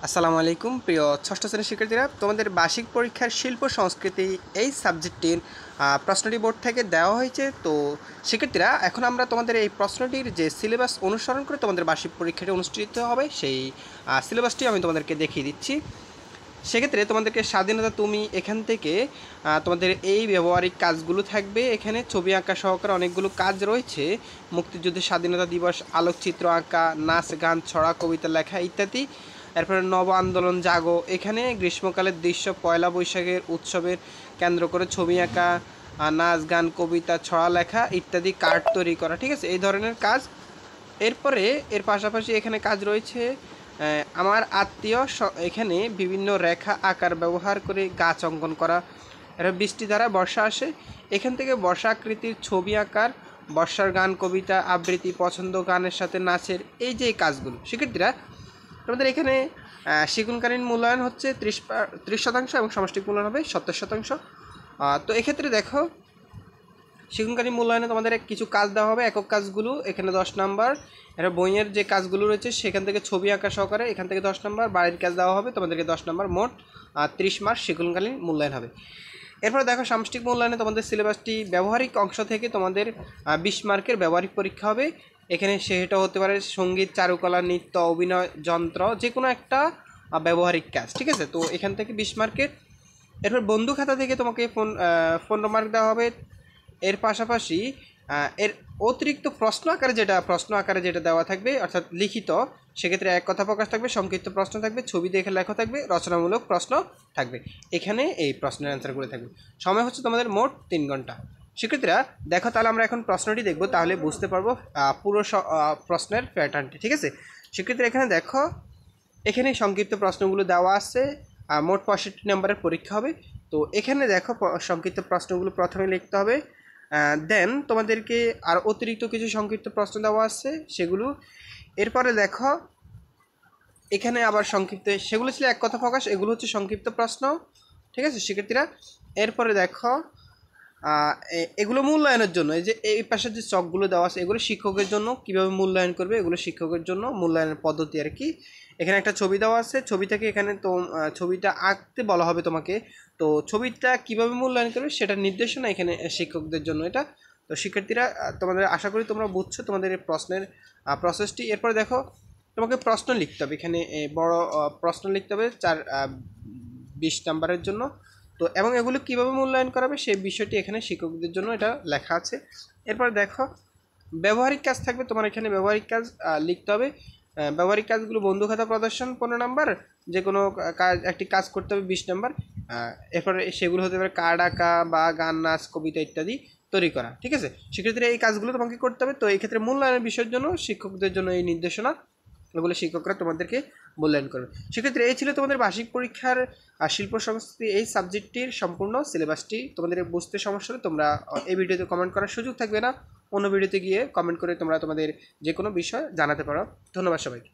আসসালামু আলাইকুম প্রিয় ষষ্ঠ শ্রেণীর শিক্ষার্থীরা, তোমাদের বার্ষিক পরীক্ষার শিল্প সংস্কৃতি এই সাবজেক্টটির প্রশ্নটি বোর্ড থেকে দেওয়া হয়েছে। তো শিক্ষার্থীরা, এখন আমরা তোমাদের এই প্রশ্নটির যে সিলেবাস অনুসরণ করে তোমাদের বার্ষিক পরীক্ষাটি অনুষ্ঠিত হবে সেই সিলেবাসটি আমি তোমাদেরকে দেখিয়ে দিচ্ছি। সেক্ষেত্রে তোমাদেরকে স্বাধীনতা তুমি এখান থেকে তোমাদের এই ব্যবহারিক কাজগুলো থাকবে। এখানে ছবি আঁকা সহকারে অনেকগুলো কাজ রয়েছে। মুক্তিযুদ্ধের স্বাধীনতা দিবস, আলোকচিত্র আঁকা, নাচ গান, ছড়া, কবিতা লেখা ইত্যাদি। এরপরে নব আন্দোলন জাগো, এখানে গ্রীষ্মকালের দৃশ্য, পয়লা বৈশাখের উৎসবের কেন্দ্র করে ছবি আঁকা, নাচ গান, কবিতা, ছড়া লেখা ইত্যাদি কার্ড তৈরি করা। ঠিক আছে, এই ধরনের কাজ। এরপরে এর পাশাপাশি এখানে কাজ রয়েছে আমার আত্মীয়, এখানে বিভিন্ন রেখা আকার ব্যবহার করে গাছ অঙ্কন করা। এর বৃষ্টি দ্বারা বর্ষা আসে, এখান থেকে বর্ষা আকৃতির ছবি আকার, বর্ষার গান, কবিতা আবৃত্তি, পছন্দ গানের সাথে নাচের, এই যে কাজগুলো। শিক্ষার্থীরা, তোমাদের এখানে শিক্ষণকালীন মূল্যায়ন হচ্ছে 30% এবং সামষ্টিক মূল্যায়ন হবে 70%। তো এক্ষেত্রে দেখো, শিক্ষণকালীন মূল্যায়নে তোমাদের কিছু কাজ দেওয়া হবে, একক কাজগুলো এখানে 10 নাম্বার। এর বইয়ের যে কাজগুলো রয়েছে সেখান থেকে ছবি আঁকা সহকারে এখান থেকে 10 নাম্বার, বাড়ির কাজ দেওয়া হবে তোমাদেরকে 10 নাম্বার, মোট 30 মার্ক শিক্ষণকালীন মূল্যায়ন হবে। এরপরে দেখো, সামষ্টিক মূল্যায়নে তোমাদের সিলেবাসটি ব্যবহারিক অংশ থেকে তোমাদের 20 মার্কের ব্যবহারিক পরীক্ষা হবে। এখানে সেটা হতে পারে সঙ্গীত, চারুকলা, নৃত্য, অভিনয়, যন্ত্র, যে কোনো একটা ব্যবহারিক কাজ। ঠিক আছে, তো এখান থেকে 20 মার্কের। এরপর বন্ধু খাতা থেকে তোমাকে 15 মার্ক দেওয়া হবে। এর পাশাপাশি এর অতিরিক্ত প্রশ্ন আকারে যেটা দেওয়া থাকবে, অর্থাৎ লিখিত, সেক্ষেত্রে এক কথা প্রকাশ থাকবে, সংক্ষিপ্ত প্রশ্ন থাকবে, ছবি দেখে লেখা থাকবে, রচনামূলক প্রশ্ন থাকবে। এখানে এই প্রশ্নের অ্যান্সারগুলো থাকবে। সময় হচ্ছে তোমাদের মোট 3 ঘন্টা। শিক্ষার্থীরা দেখো, তাহলে আমরা এখন প্রশ্নটি দেখব, তাহলে বুঝতে পারবো পুরো প্রশ্নের প্যাটার্নটি। ঠিক আছে শিক্ষার্থীরা, এখানে দেখো, এখানে সংক্ষিপ্ত প্রশ্নগুলো দেওয়া আছে। মোট 65 নম্বরের পরীক্ষা হবে। তো এখানে দেখো, সংক্ষিপ্ত প্রশ্নগুলো প্রথমে লিখতে হবে, দেন তোমাদেরকে আর অতিরিক্ত কিছু সংক্ষিপ্ত প্রশ্ন দেওয়া আছে সেগুলো। এরপরে দেখো, এখানে আবার সংক্ষিপ্ত, সেগুলো ছিল এক কথা প্রকাশ, এগুলো হচ্ছে সংক্ষিপ্ত প্রশ্ন। ঠিক আছে শিক্ষার্থীরা, এরপরে দেখো, এগুলো মূল্যায়নের জন্য, এই যে এই পাশে যে চকগুলো দেওয়া আছে এগুলো শিক্ষকের জন্য, কিভাবে মূল্যায়ন করবে এগুলো শিক্ষকের জন্য মূল্যায়নের পদ্ধতি আর কি। এখানে একটা ছবি দেওয়া আছে, ছবি থেকে এখানে তো ছবিটা আঁকতে বলা হবে তোমাকে। তো ছবিটা কিভাবে মূল্যায়ন করবে সেটার নির্দেশনা এখানে শিক্ষকদের জন্য এটা। তো শিক্ষার্থীরা, তোমাদের আশা করি তোমরা বুঝছো তোমাদের এই প্রশ্নের প্রসেসটি। এরপরে দেখো, তোমাকে প্রশ্ন লিখতে হবে, এখানে বড় প্রশ্ন লিখতে হবে 20 নাম্বারের জন্য। তো এবং এগুলো কীভাবে মূল্যায়ন করাবে সেই বিষয়টি এখানে শিক্ষকদের জন্য এটা লেখা আছে। এরপর দেখো, ব্যবহারিক কাজ থাকবে তোমার, এখানে ব্যবহারিক কাজ লিখতে হবে। ব্যবহারিক কাজগুলো বন্ধু খাতা প্রদর্শন 15 নাম্বার, যে কোনো কাজ একটি কাজ করতে হবে 20 নাম্বার। এরপরে সেগুলো হতে পারে কার্ড আঁকা বা গান, নাচ, কবিতা ইত্যাদি তৈরি করা। ঠিক আছে সেক্ষেত্রে এই কাজগুলো তোমাকে করতে হবে। তো এই ক্ষেত্রে মূল্যায়নের বিষয়ের জন্য শিক্ষকদের জন্য এই নির্দেশনা, এগুলো শিক্ষকরা তোমাদেরকে মূল্যায়ন করবে। সেক্ষেত্রে এই ছিল তোমাদের বার্ষিক পরীক্ষার শিল্প সংস্কৃতি এই সাবজেক্টটির সম্পূর্ণ সিলেবাসটি। তোমাদের বুঝতে সমস্যা হলে তোমরা এই ভিডিওতে কমেন্ট করার সুযোগ থাকবে না, অন্য ভিডিওতে গিয়ে কমেন্ট করে তোমরা তোমাদের যে কোনো বিষয় জানাতে পারো। ধন্যবাদ সবাইকে।